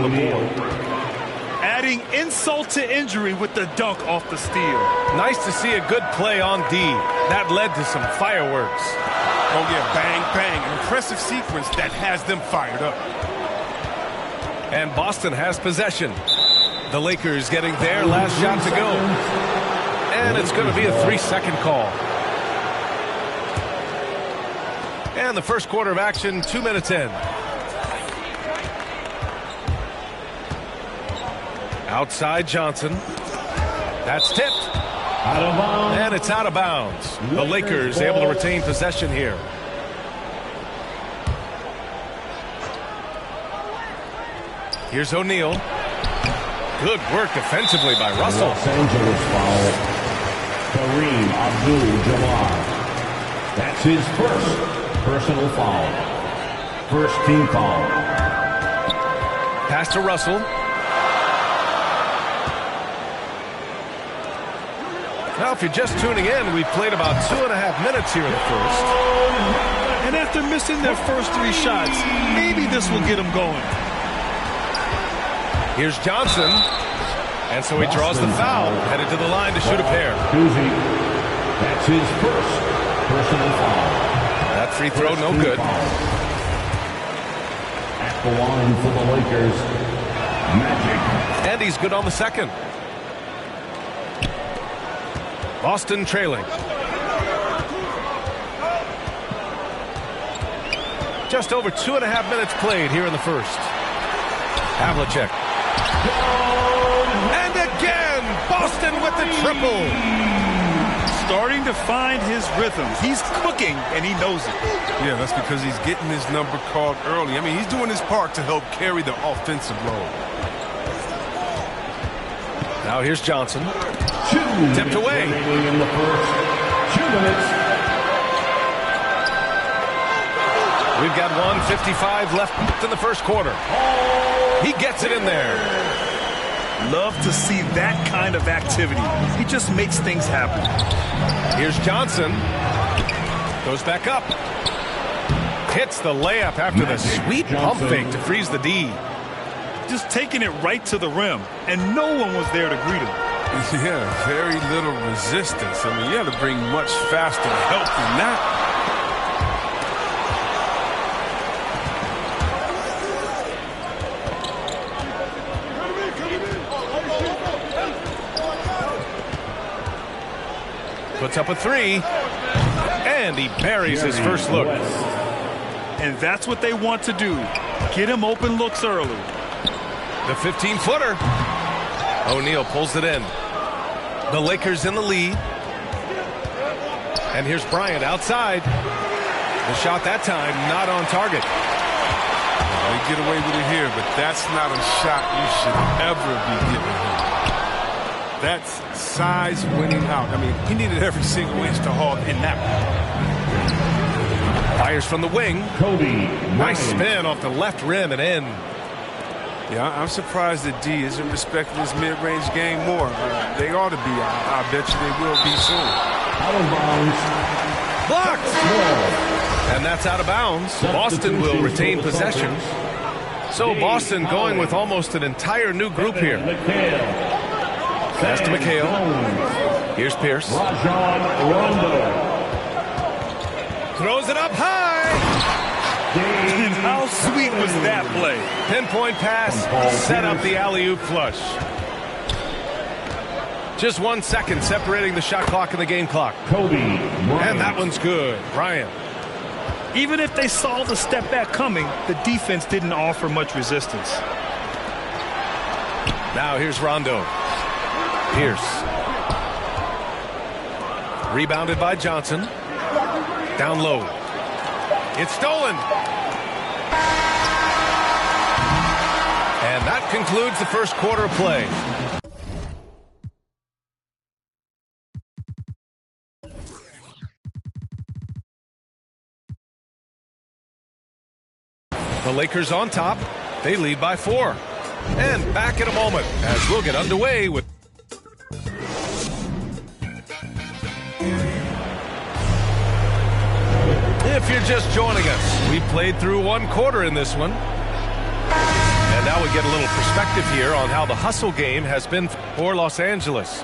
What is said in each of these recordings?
on the board. Adding insult to injury with the dunk off the steal. Nice to see a good play on D. That led to some fireworks. Oh, yeah, bang, bang. An impressive sequence that has them fired up. And Boston has possession. The Lakers getting their last shot to go. And it's going to be a 3-second call. And the first quarter of action, 2 minutes in. Outside Johnson. That's tipped. Out of bounds. And it's out of bounds. The Lakers able to retain possession here. Here's O'Neal. Good work defensively by Russell. Los Angeles foul. Kareem Abdul-Jabbar. That's his first personal foul. First team foul. Pass to Russell. Now, if you're just tuning in, we've played about 2.5 minutes here in the first. And after missing their first 3 shots, maybe this will get them going. Here's Johnson. And so he draws the foul, headed to the line to shoot a pair. That's his first personal foul. That free throw, no good. At the line for the Lakers, Magic. And he's good on the second. Boston trailing. Just over 2.5 minutes played here in the first. Havlicek. And again, Boston with the triple. Starting to find his rhythm. He's cooking, and he knows it. Yeah, that's because he's getting his number called early. I mean, he's doing his part to help carry the offensive load. Now here's Johnson. Tipped away. In the first 2 minutes. We've got 1:55 left in the first quarter. He gets it in there. Love to see that kind of activity. He just makes things happen. Here's Johnson. Goes back up. Hits the layup after the sweet pump fake to freeze the D. Just taking it right to the rim, and no one was there to greet him. Yeah, very little resistance. I mean, you have to bring much faster help than that. Puts up a 3, and he buries his first look. And that's what they want to do. Get him open looks early. The 15-footer. O'Neal pulls it in. The Lakers in the lead. And here's Bryant outside. The shot that time not on target. They get away with it here, but that's not a shot you should ever be giving him. That's size winning out. I mean, he needed every single inch to haul in that one. Fires from the wing. Kobe. Nice spin off the left rim and in. Yeah, I'm surprised that D isn't respecting this mid-range game more. They ought to be. I bet you they will be soon. Out of bounds. Blocked! And that's out of bounds. Boston will retain possession. So Boston going with almost an entire new group here. Pass to McHale. Here's Pierce. Throws it up high. And how sweet was that play? Pinpoint pass, set up the alley-oop flush. Just 1 second separating the shot clock and the game clock. Kobe. And that one's good. Bryant. Even if they saw the step back coming, the defense didn't offer much resistance. Now here's Rondo. Pierce. Rebounded by Johnson. Down low. It's stolen. And that concludes the first quarter of play. The Lakers on top. They lead by 4. And back in a moment as we'll get underway with... If you're just joining us, we played through 1 quarter in this one. And now we get a little perspective here on how the hustle game has been for Los Angeles.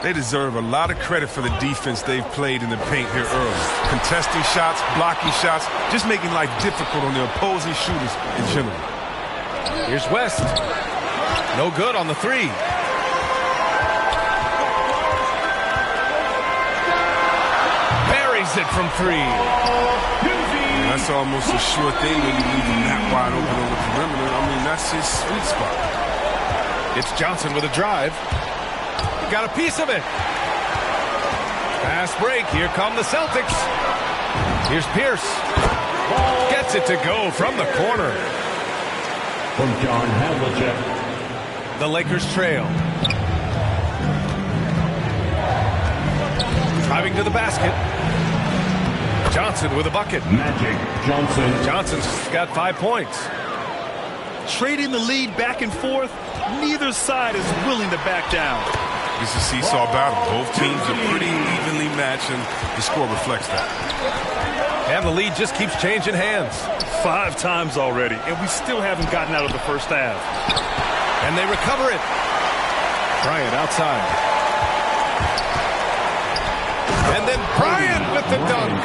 They deserve a lot of credit for the defense they've played in the paint here early. Contesting shots, blocking shots, just making life difficult on the opposing shooters in general. Here's West. No good on the three. Buries it from three. That's almost a sure thing when you leave him that wide open on the perimeter. I mean, that's his sweet spot. It's Johnson with a drive. Got a piece of it. Fast break. Here come the Celtics. Here's Pierce. Gets it to go from the corner. From John Havlicek. The Lakers trail. Driving to the basket. Johnson with a bucket. Magic Johnson. Johnson's got 5 points. Trading the lead back and forth, neither side is willing to back down. It's a seesaw battle. Both teams are pretty evenly matched, and the score reflects that. And the lead just keeps changing hands. 5 times already, and we still haven't gotten out of the first half. And they recover it. Bryant outside. And then Bryant with the dunk.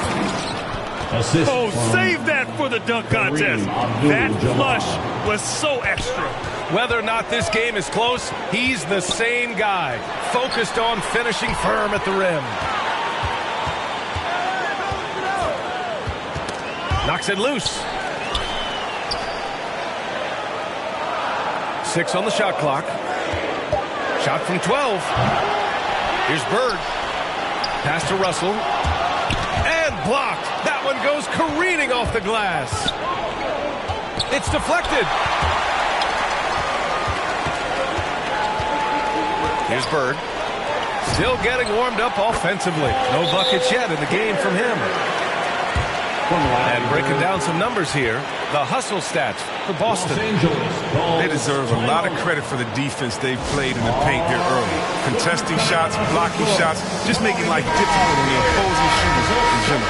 Assist Oh, from save that for the dunk contest. That flush was so extra. Whether or not this game is close, he's the same guy, focused on finishing firm at the rim. Knocks it loose. 6 on the shot clock. Shot from 12. Here's Bird. Pass to Russell. And blocked. That one goes careening off the glass. It's deflected. Here's Bird. Still getting warmed up offensively. No buckets yet in the game from him. And breaking down some numbers here, the hustle stats for Boston. They deserve a lot of credit for the defense they've played in the paint here early. Contesting shots, blocking shots, just making life difficult on the opposing shooters in general.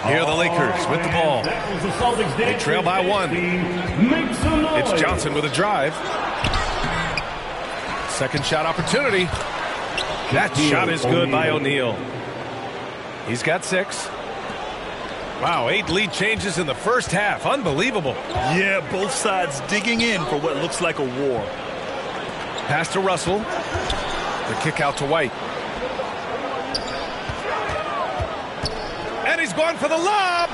Here are the Lakers with the ball. They trail by 1. It's Johnson with a drive. Second shot opportunity. That shot is good by O'Neal. He's got 6. Wow, 8 lead changes in the first half. Unbelievable. Yeah, both sides digging in for what looks like a war. Pass to Russell. The kick out to White. And he's going for the lob.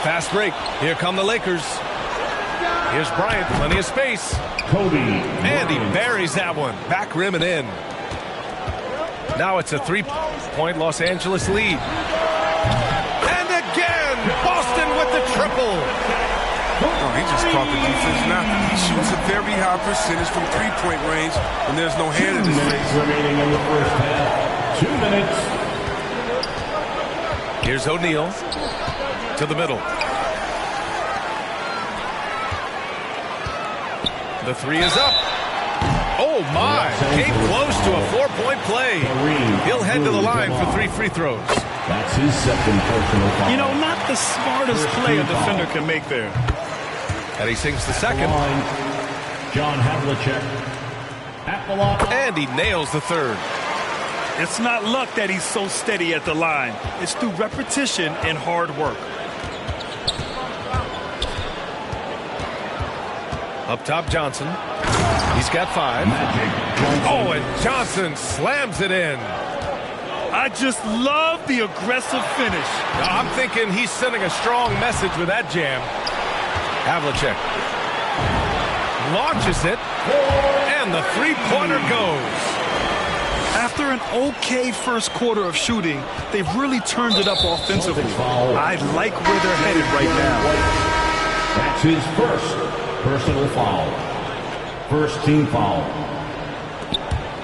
Fast break. Here come the Lakers. Here's Bryant. Plenty of space. Kobe. And he buries that one. Back rim and in. Now it's a 3-point Los Angeles lead. And again, Boston with the triple. Oh, he just caught the defense now. He shoots a very high percentage from 3-point range, and there's no hand in his face. Remaining in the first half. 2 minutes. Here's O'Neal to the middle. The 3 is up. Oh, my. Came close to a 4-point play. He'll head to the line for 3 free throws. That's his second personal foul. You know, not the smartest play a defender can make there. And he sinks the second. John Havlicek at the line. And he nails the third. It's not luck that he's so steady at the line. It's through repetition and hard work. Up top, Johnson. He's got 5. Oh, and Johnson slams it in. I just love the aggressive finish. Now, I'm thinking he's sending a strong message with that jam. Havlicek launches it, and the 3-pointer goes. After an okay first quarter of shooting, they've really turned it up offensively. I like where they're headed right now. That's his first personal foul. First team foul.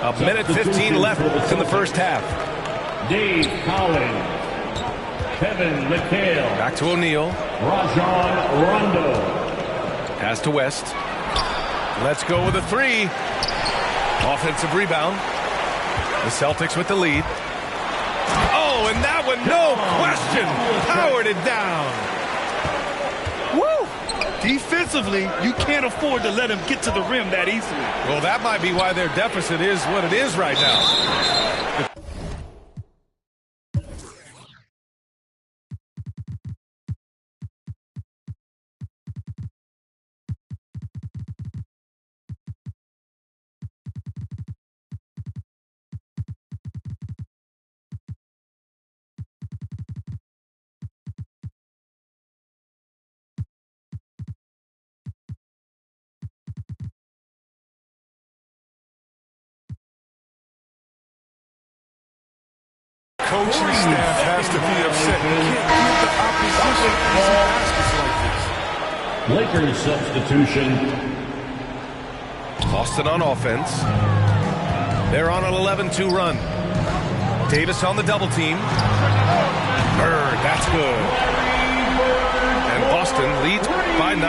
A minute 15 left in the first half. Dave Collins. Kevin McHale. Back to O'Neal. Rajon Rondo. Pass to West. Let's go with a 3. Offensive rebound. The Celtics with the lead. Oh, and that one no question, powered it down. Woo! Defensively, you can't afford to let him get to the rim that easily. Well, that might be why their deficit is what it is right now. Coaching staff has to be upset. You can't give the opposition baskets like this. Lakers substitution. Boston on offense. They're on an 11-2 run. Davis on the double team. Bird, that's good. And Boston leads by 9.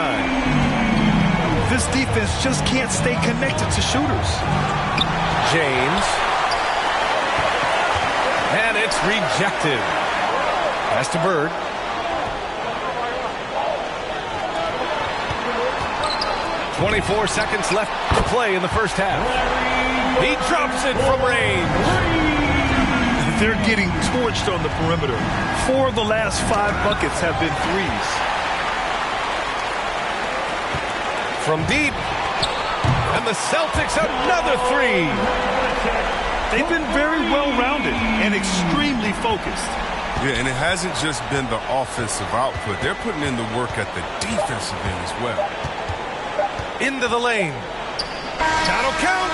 This defense just can't stay connected to shooters. James. And it's rejected. Pass to Bird. "24 seconds left to play in the first half. He drops it from range. They're getting torched on the perimeter. 4 of the last 5 buckets have been threes. From deep. And the Celtics another 3. They've been very well-rounded and extremely focused. Yeah, and it hasn't just been the offensive output. They're putting in the work at the defensive end as well. Into the lane. That'll count.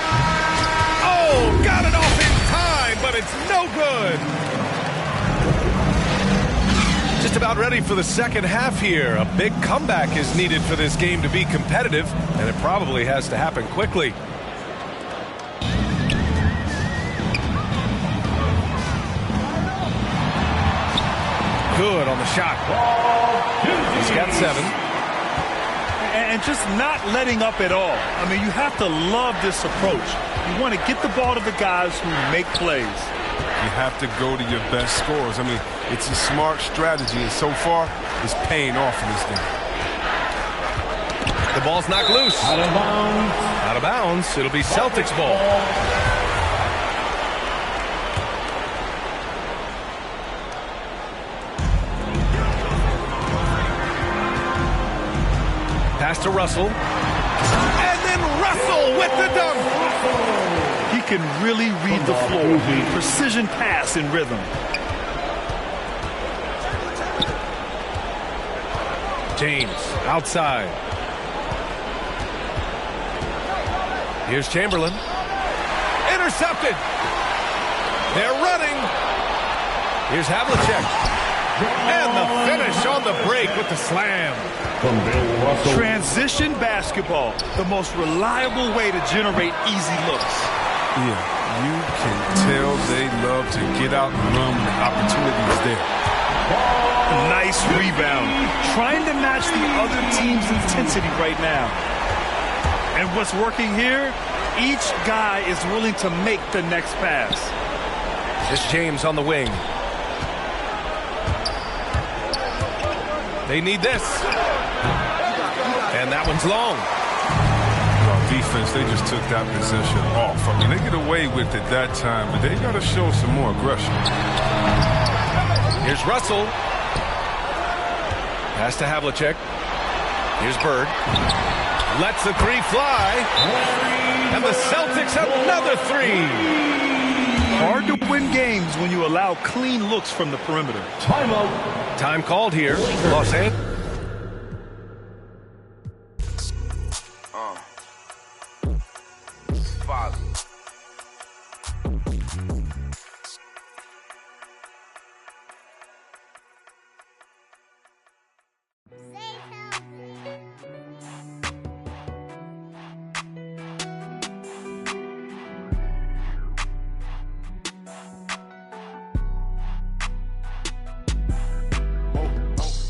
Oh, got it off in time, but it's no good. Just about ready for the second half here. A big comeback is needed for this game to be competitive, and it probably has to happen quickly. Good on the shot. He's got 7. And just not letting up at all. I mean, you have to love this approach. You want to get the ball to the guys who make plays. You have to go to your best scorers. I mean, it's a smart strategy, and so far, it's paying off in this game. The ball's knocked loose. Out of bounds. Out of bounds. It'll be Celtics ball. Pass to Russell. And then Russell with the dunk. He can really read the floor. Precision pass in rhythm. James outside. Here's Chamberlain. Intercepted. They're running. Here's Havlicek. And the finish on the break with the slam. From Bill Russell. Transition basketball, the most reliable way to generate easy looks. Yeah, you can tell they love to get out and run when the opportunity is there. Nice rebound. Trying to match the other team's intensity right now. And what's working here, each guy is willing to make the next pass. This James on the wing. They need this. And that one's long. Well, defense, they just took that possession off. I mean, they get away with it that time, but they got to show some more aggression. Here's Russell. Pass to Havlicek. Here's Bird. Lets the 3 fly. And the Celtics have another 3. Hard to win games when you allow clean looks from the perimeter. Timeout. Time called here. Los Angeles.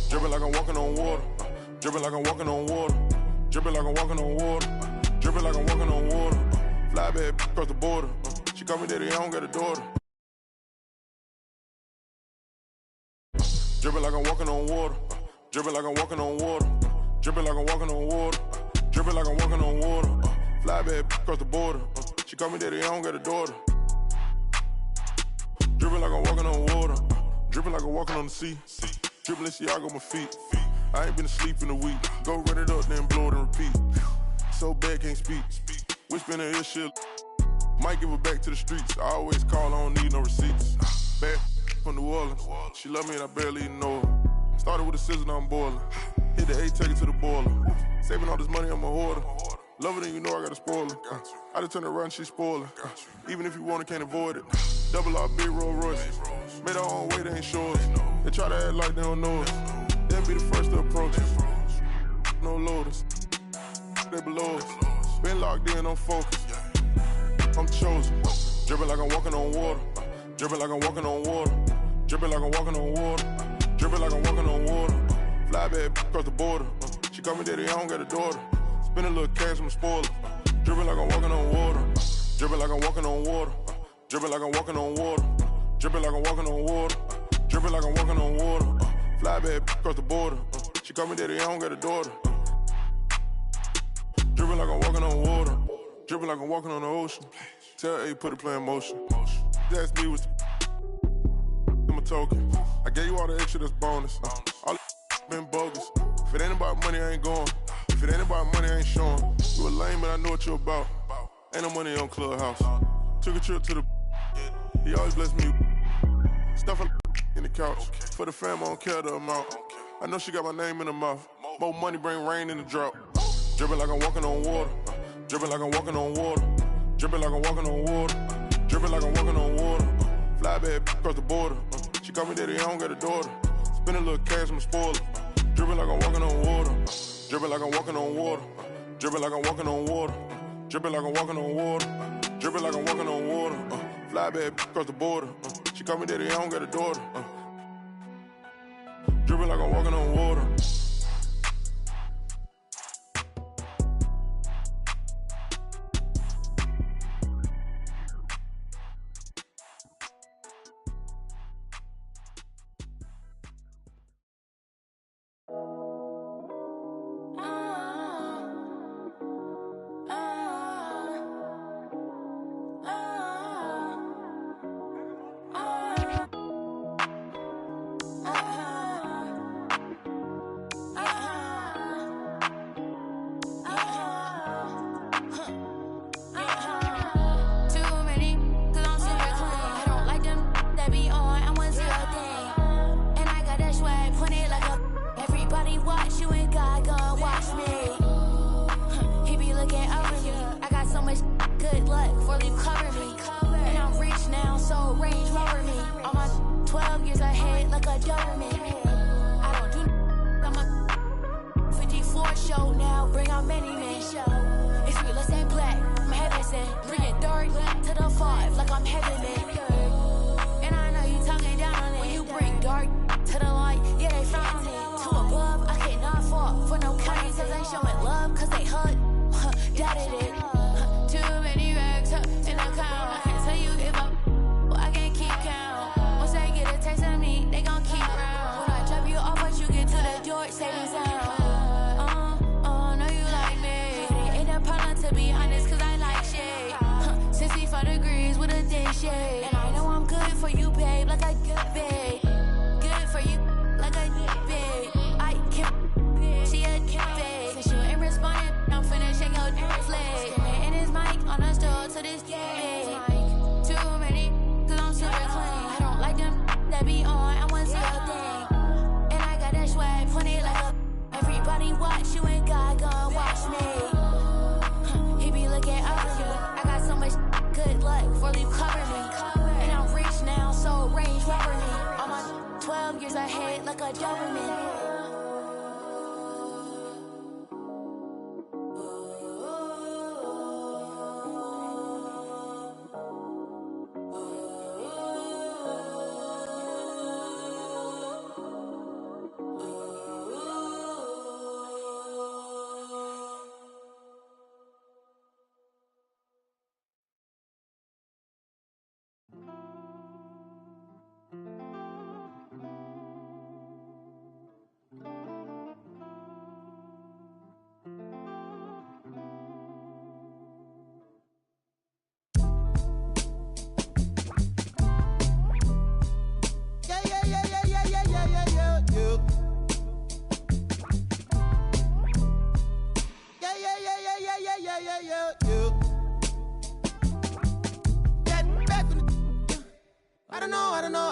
Dripping like I'm walking on water. Dripping like I'm walking on water. Dripping like I'm walking on water. Dripping like I'm walking on water. Fly back across the border. She call me daddy, I don't got a daughter. Dripping like I'm walking on water. Dripping like I'm walking on water. Dripping like I'm walking on water. Dripping like I'm walking on water. Fly bad across the border. She call me daddy, I don't got a daughter. Dripping like I'm walking on water. Dripping like I'm walking on the sea. Dripping Balenciaga on my feet. I ain't been asleep in a week. Go run it up, then blow it and repeat. So bad, can't speak. Whispering in her shit. Might give her back to the streets. I always call, I don't need no receipts. Bad from New Orleans. She love me and I barely even know her. Started with a scissor, now I'm boiling. Hit the A, take it to the boiler. Saving all this money, I'm a hoarder. Love it and you know I got a spoiler. I just turn around, she's spoiling. Even if you want it, can't avoid it. Double R, big Rolls Royce. Made our own way, they ain't sure us. They try to act like they don't know us. They'll be the first to approach us. No loaders. They below us. Been locked in, I'm focused. I'm chosen. Dripping like I'm walking on water. Dripping like I'm walking on water. Dripping like I'm walking on water. Dripping like I'm walking on water. Fly bad across the border. She call me daddy, I don't got a daughter. Spend a little cash, I'm a spoiler. Dripping like I'm walking on water. Dripping like I'm walking on water. Dripping like I'm walking on water. Dripping like I'm walking on water. Dripping like I'm walking on water. Fly bad across the border. She call me daddy, I don't got a daughter. Dripping like I'm walking on water. Dripping like I'm walking on the ocean. Tell A, put the play in motion. They asked me what's my token. I gave you all the extra, that's bonus. All the been bogus. If it ain't about money, I ain't going. If it ain't about money, I ain't showing. You a lame, but I know what you about. Ain't no money on Clubhouse. Took a trip to the. He always bless me. Stuff in the couch. For the fam, I don't care the amount. I know she got my name in her mouth. More money bring rain in the drought. Dripping like I'm walking on water. Dripping like I'm walking on water. Dripping like I'm walking on water. Dripping like I'm walking on water. Fly bad across the border. She call me daddy, I don't got a daughter. Spend a little cash, I'm a spoiler. Dripping like I'm walking on water. Dripping like I'm walking on water. Dripping like I'm walking on water. Dripping like I'm walking on water. Dripping like I'm walking on water. Fly bad across the border. She call me daddy, I don't got a daughter. Dripping like I'm walking on water.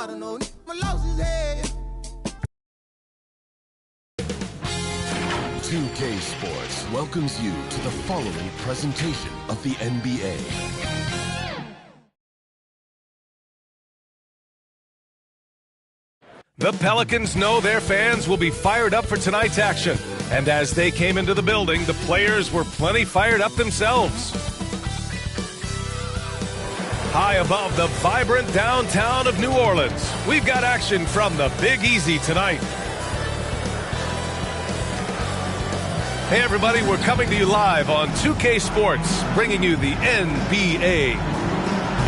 I don't know. I lost his head. 2K Sports welcomes you to the following presentation of the NBA. The Pelicans know their fans will be fired up for tonight's action. And as they came into the building, the players were plenty fired up themselves. High above the vibrant downtown of New Orleans, we've got action from the Big Easy tonight. Hey everybody, we're coming to you live on 2K Sports, bringing you the NBA.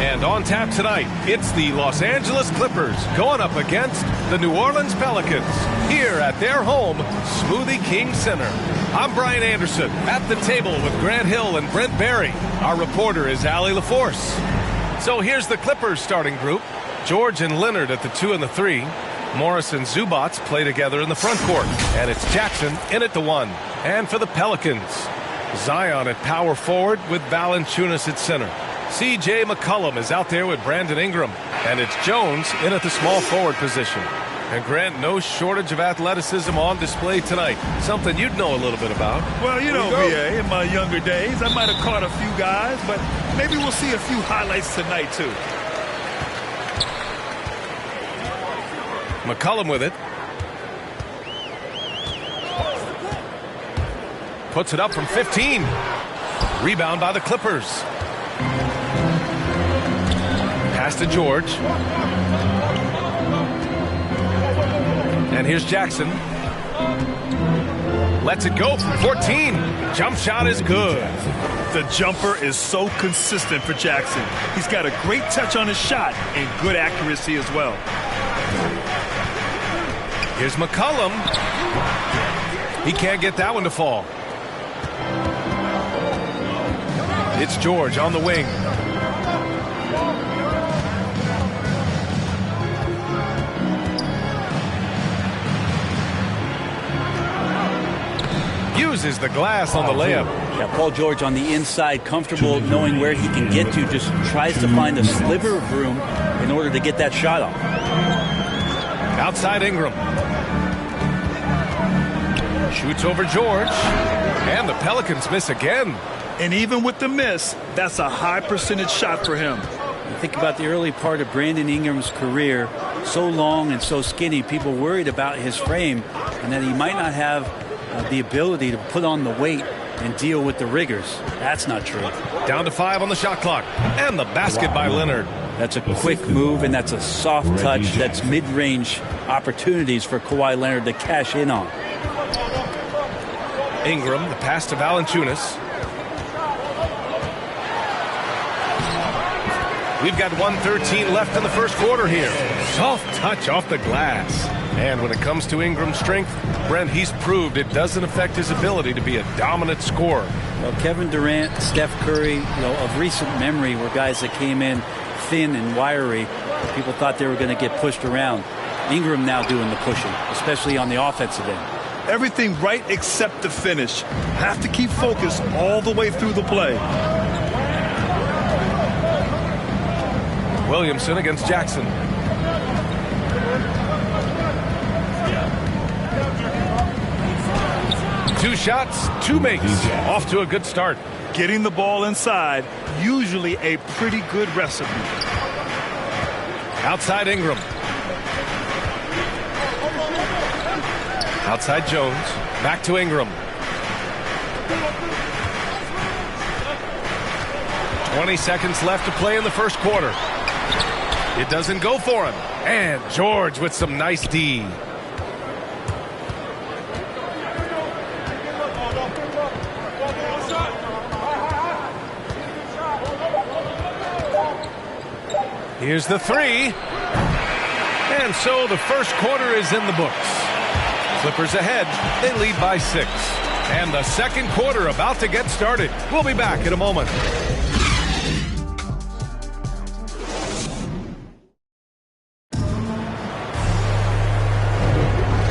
And on tap tonight, it's the Los Angeles Clippers going up against the New Orleans Pelicans here at their home, Smoothie King Center. I'm Brian Anderson at the table with Grant Hill and Brent Barry. Our reporter is Allie LaForce. So here's the Clippers starting group. George and Leonard at the 2 and the 3. Morris and Zubats play together in the front court. And it's Jackson in at the 1. And for the Pelicans, Zion at power forward with Valanciunas at center. C.J. McCollum is out there with Brandon Ingram. And it's Jones in at the small forward position. And Grant, no shortage of athleticism on display tonight. Something you'd know a little bit about. Well, you know, BA, in my younger days, I might have caught a few guys, but maybe we'll see a few highlights tonight, too. McCollum with it. Puts it up from 15. Rebound by the Clippers. Pass to George. And here's Jackson. Lets it go from 14. Jump shot is good. The jumper is so consistent for Jackson. He's got a great touch on his shot and good accuracy as well. Here's McCollum. He can't get that one to fall. It's George on the wing. Uses the glass on the layup. Yeah, Paul George on the inside, comfortable knowing where he can get to, just tries to find a sliver of room in order to get that shot off. Outside Ingram. Shoots over George. And the Pelicans miss again. And even with the miss, that's a high percentage shot for him. Think about the early part of Brandon Ingram's career. So long and so skinny, people worried about his frame and that he might not have the ability to put on the weight and deal with the rigors. That's not true. Down to 5 on the shot clock. And the basket by Leonard. That's a quick move, and that's a soft touch. That's mid-range opportunities for Kawhi Leonard to cash in on. Ingram, the pass to Valanciunas. We've got 1:13 left in the first quarter here. Soft touch off the glass. And when it comes to Ingram's strength, Brent, he's proved it doesn't affect his ability to be a dominant scorer. Well, Kevin Durant, Steph Curry, of recent memory were guys that came in thin and wiry. People thought they were going to get pushed around. Ingram now doing the pushing, especially on the offensive end. Everything right except the finish. Have to keep focused all the way through the play. Williamson against Jackson. Two shots, two makes. Off to a good start. Getting the ball inside, usually a pretty good recipe. Outside Ingram. Outside Jones. Back to Ingram. 20 seconds left to play in the first quarter. It doesn't go for him. And George with some nice D. Here's the 3. And so the first quarter is in the books. Clippers ahead. They lead by 6. And the second quarter about to get started. We'll be back in a moment.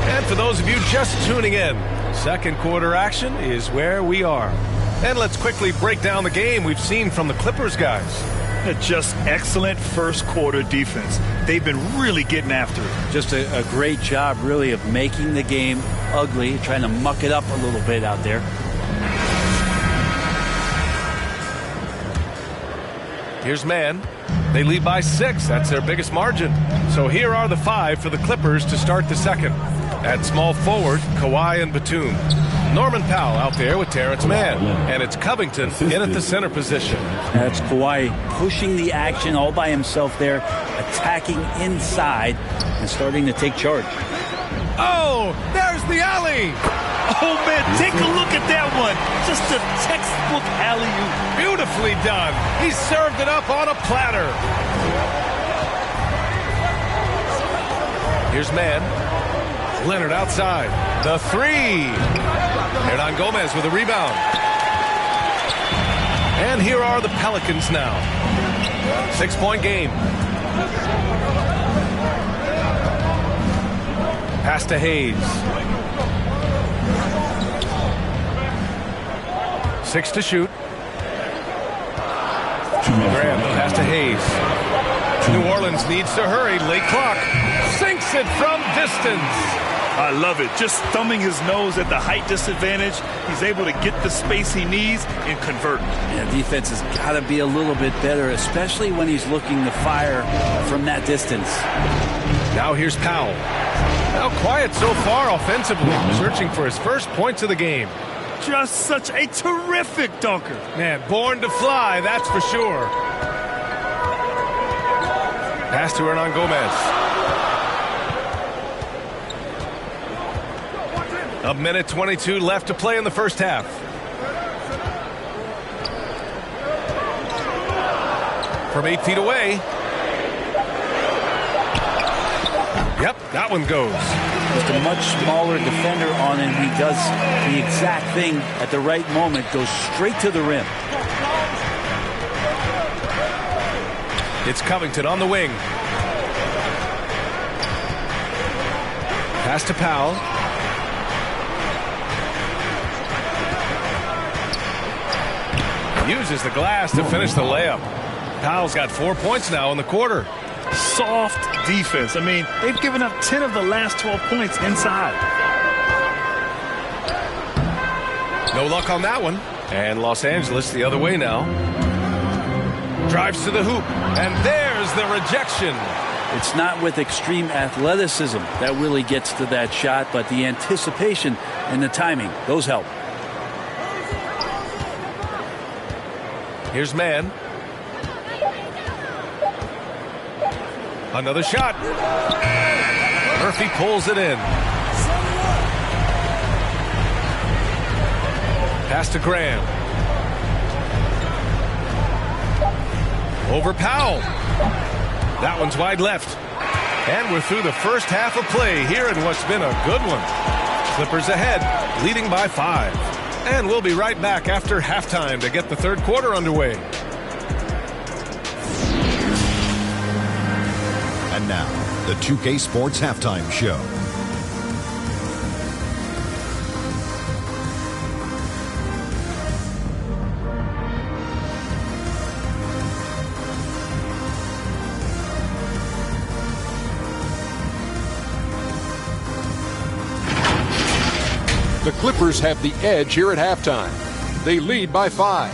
And for those of you just tuning in, second quarter action is where we are. And let's quickly break down the game we've seen from the Clippers guys. Just excellent first quarter defense. They've been really getting after it. Just a great job, really, of making the game ugly, trying to muck it up a little bit out there. Here's man. They lead by 6. That's their biggest margin. So here are the 5 for the Clippers to start the second. At small forward, Kawhi and Batum. Norman Powell out there with Terrence Mann. And it's Covington in at the center position. That's Kawhi pushing the action all by himself there, attacking inside and starting to take charge. Oh, there's the alley. Oh, man, take a look at that one. Just a textbook alley-oop. Beautifully done. He served it up on a platter. Here's man. Leonard outside. The 3. Hernan Gomez with a rebound. And here are the Pelicans now. 6-point game. Pass to Hayes. 6 to shoot. Graham, pass to Hayes. New Orleans needs to hurry. Late clock. Sinks it from distance. I love it. Just thumbing his nose at the height disadvantage. He's able to get the space he needs and convert. Yeah, defense has got to be a little bit better, especially when he's looking to fire from that distance. Now here's Powell. Now quiet so far offensively, searching for his first points of the game. Just such a terrific dunker. Man, born to fly, that's for sure. Pass to Hernan Gomez. A minute 22 left to play in the first half. From 8 feet away. Yep, that one goes. Just a much smaller defender on him. He does the exact thing at the right moment, goes straight to the rim. It's Covington on the wing. Pass to Powell. Uses the glass to finish the layup. Powell's got 4 points now in the quarter. Soft defense. I mean, they've given up 10 of the last 12 points inside. No luck on that one. And Los Angeles the other way now. Drives to the hoop. And there's the rejection. It's not with extreme athleticism that really gets to that shot, but the anticipation and the timing, those help. Here's man. Another shot. Murphy pulls it in. Pass to Graham. Over Powell. That one's wide left. And we're through the first half of play here in what's been a good one. Clippers ahead, leading by 5. And we'll be right back after halftime to get the third quarter underway. And now, the 2K Sports Halftime Show. The Clippers have the edge here at halftime. They lead by 5.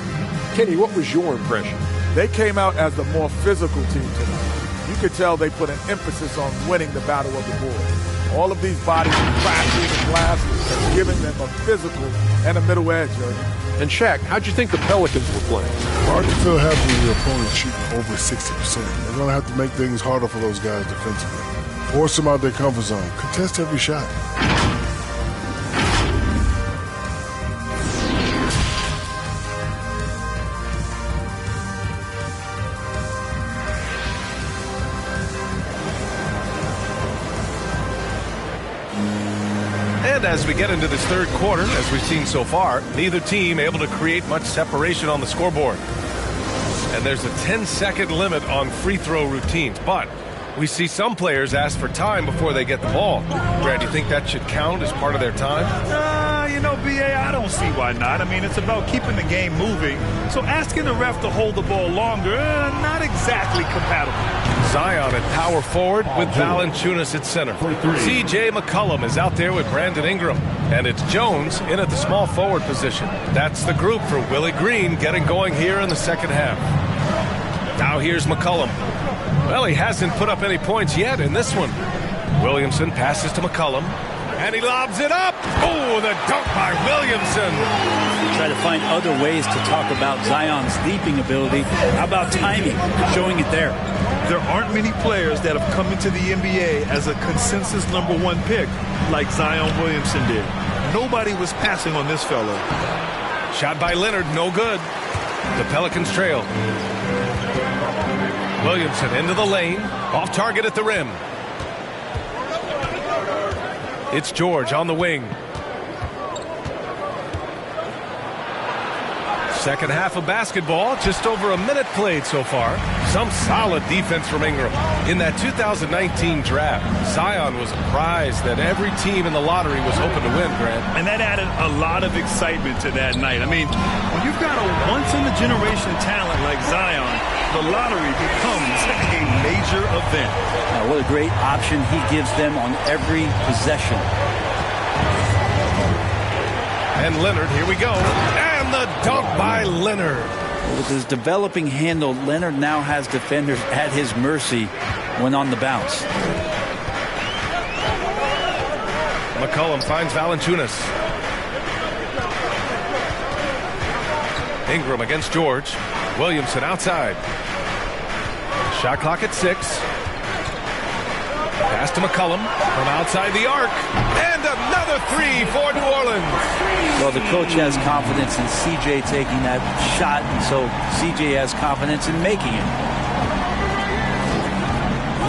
Kenny, what was your impression? They came out as the more physical team tonight. You could tell they put an emphasis on winning the battle of the boards. All of these bodies crashing the glass and giving them a physical and a middle edge, Jurgen. And Shaq, how'd you think the Pelicans were playing? Hard to feel happy when your opponent's shooting over 60%. They're going to have to make things harder for those guys defensively. Force them out their comfort zone. Contest every shot. And as we get into this third quarter, as we've seen so far, neither team able to create much separation on the scoreboard. And there's a 10-second limit on free throw routines. But we see some players ask for time before they get the ball. Brad, do you think that should count as part of their time? BA, I don't see why not. I mean, it's about keeping the game moving. So asking the ref to hold the ball longer, not exactly compatible. Zion at power forward with Valanciunas at center. C.J. McCollum is out there with Brandon Ingram. And it's Jones in at the small forward position. That's the group for Willie Green getting going here in the second half. Now here's McCollum. Well, he hasn't put up any points yet in this one. Williamson passes to McCollum. And he lobs it up. Oh, the dunk by Williamson. Try to find other ways to talk about Zion's leaping ability. How about timing? Showing it there. There aren't many players that have come into the NBA as a consensus #1 pick like Zion Williamson did. Nobody was passing on this fellow. Shot by Leonard, no good. The Pelicans trail. Williamson into the lane. Off target at the rim. It's George on the wing. Second half of basketball, just over a minute played so far. Some solid defense from Ingram. In that 2019 draft, Zion was a prize that every team in the lottery was hoping to win, Grant. And that added a lot of excitement to that night. I mean, when you've got a once-in-a-generation talent like Zion, the lottery becomes a major event. What a great option he gives them on every possession. And Leonard, here we go. And the dunk by Leonard. With his developing handle, Leonard now has defenders at his mercy when on the bounce. McCollum finds Valanciunas. Ingram against George. Williamson outside. Shot clock at 6. Pass to McCollum from outside the arc. And another three for New Orleans. Well, the coach has confidence in C.J. taking that shot, and so C.J. has confidence in making it.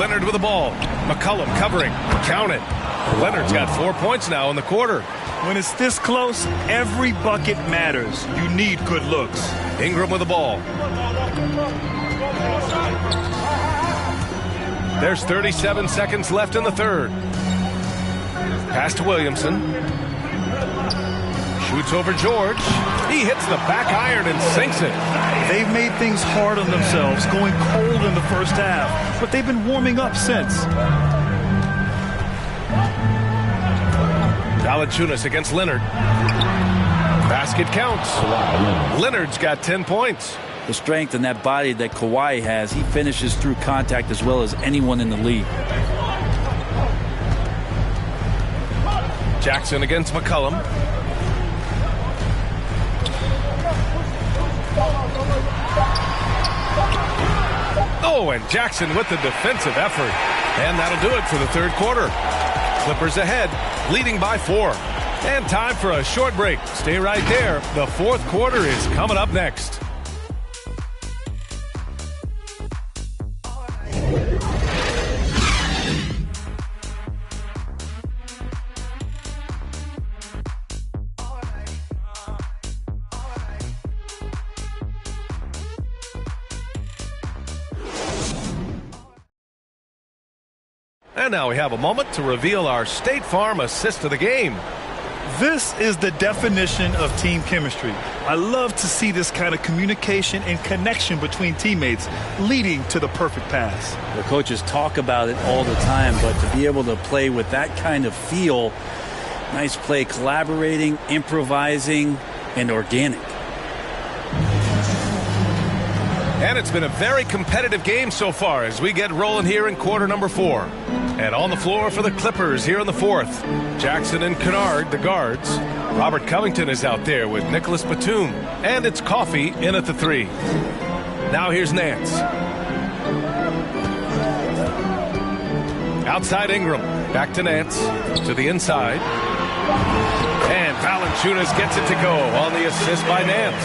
Leonard with the ball. McCollum covering. Count it. Leonard's got 4 points now in the quarter. When it's this close, every bucket matters. You need good looks. Ingram with the ball. There's 37 seconds left in the third. Pass to Williamson. Shoots over George. He hits the back iron and sinks it. They've made things hard on themselves, going cold in the first half, but they've been warming up since. Valanciunas against Leonard. Basket counts. Leonard's got 10 points. The strength in that body that Kawhi has, he finishes through contact as well as anyone in the league. Jackson against McCollum. Oh, and Jackson with the defensive effort. And that'll do it for the third quarter. Clippers ahead, leading by 4. And time for a short break. Stay right there. The fourth quarter is coming up next. And now we have a moment to reveal our State Farm assist of the game. This is the definition of team chemistry. I love to see this kind of communication and connection between teammates leading to the perfect pass. The coaches talk about it all the time, but to be able to play with that kind of feel, nice play, collaborating, improvising, and organic. And it's been a very competitive game so far as we get rolling here in quarter number 4. And on the floor for the Clippers here in the fourth, Jackson and Kennard, the guards. Robert Covington is out there with Nicholas Batum. And it's Coffey in at the 3. Now here's Nance. Outside Ingram. Back to Nance. To the inside. And Valanciunas gets it to go on the assist by Nance.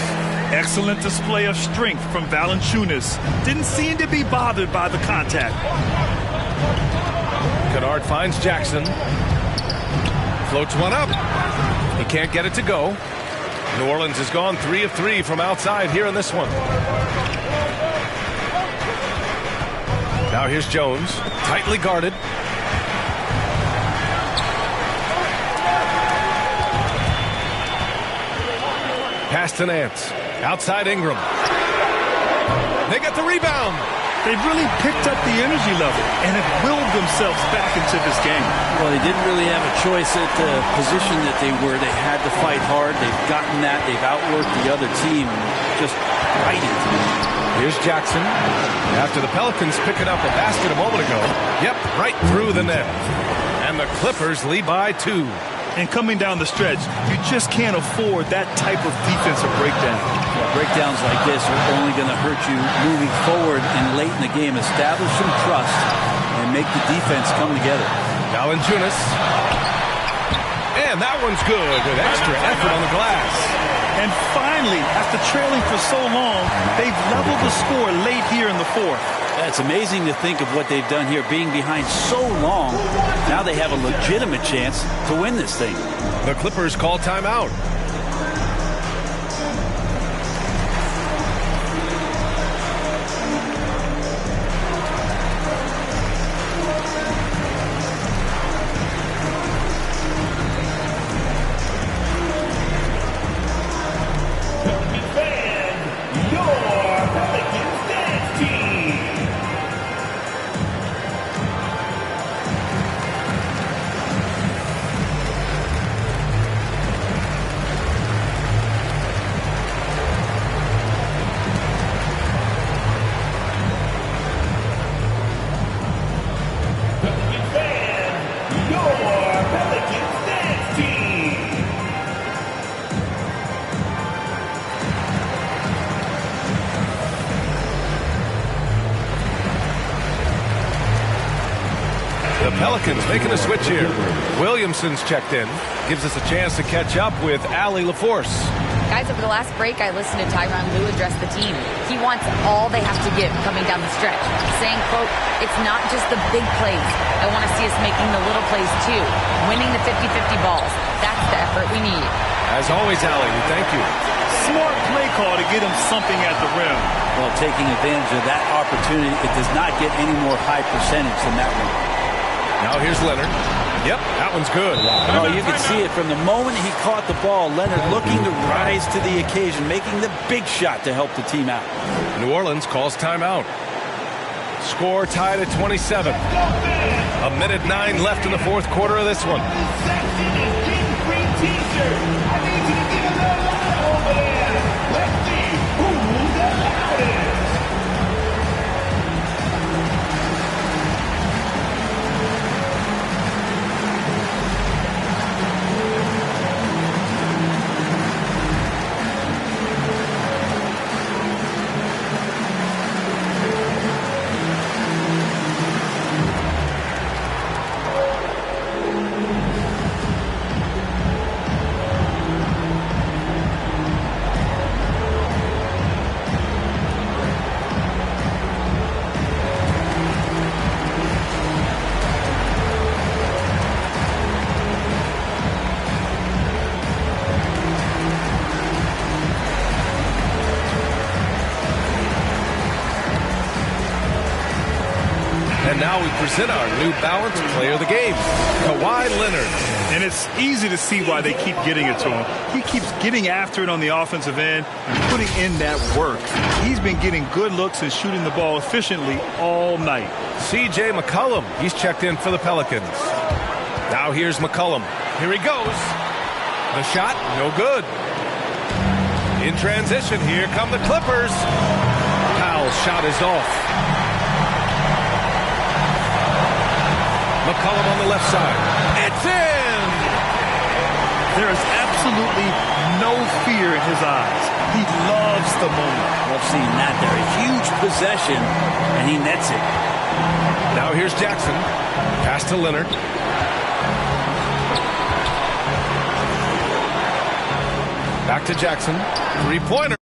Excellent display of strength from Valanciunas. Didn't seem to be bothered by the contact. Kennard finds Jackson. Floats one up. He can't get it to go. New Orleans has gone 3 of 3 from outside here in this one. Now here's Jones. Tightly guarded. Pass to Nance. Outside Ingram. They get the rebound. They've really picked up the energy level and have willed themselves back into this game. Well, they didn't really have a choice at the position that they were. They had to fight hard. They've gotten that. They've outworked the other team. Just fighting. Here's Jackson. After the Pelicans picking up a basket a moment ago. Yep, right through the net. And the Clippers lead by 2. And coming down the stretch, you just can't afford that type of defensive breakdown. Yeah, breakdowns like this are only going to hurt you moving forward and late in the game. Establish some trust and make the defense come together. Valanciunas. And that one's good with extra effort on the glass. And finally, after trailing for so long, they've leveled the score late here in the fourth. It's amazing to think of what they've done here, being behind so long. Now they have a legitimate chance to win this thing. The Clippers call timeout. Pelicans making a switch here. Williamson's checked in. Gives us a chance to catch up with Allie LaForce. Guys, over the last break, I listened to Tyronn Lue address the team. He wants all they have to give coming down the stretch, saying, quote, it's not just the big plays. I want to see us making the little plays too. Winning the 50-50 balls. That's the effort we need. As always, Allie, we thank you. Smart play call to get him something at the rim. Well, taking advantage of that opportunity, it does not get any more high percentage than that one. Now here's Leonard. Yep, that one's good. Oh, you can see it from the moment he caught the ball. Leonard looking to rise to the occasion, making the big shot to help the team out. New Orleans calls timeout. Score tied at 27. 1:09 left in the fourth quarter of this one. And now we present our new balanced player of the game, Kawhi Leonard. And it's easy to see why they keep getting it to him. He keeps getting after it on the offensive end and putting in that work. He's been getting good looks and shooting the ball efficiently all night. C.J. McCollum, he's checked in for the Pelicans. Now here's McCollum. Here he goes. The shot, no good. In transition, here come the Clippers. Powell's shot is off. McCollum on the left side. It's in! There is absolutely no fear in his eyes. He loves the moment. Love seeing that there. A huge possession, and he nets it. Now here's Jackson. Pass to Leonard. Back to Jackson. Three-pointer.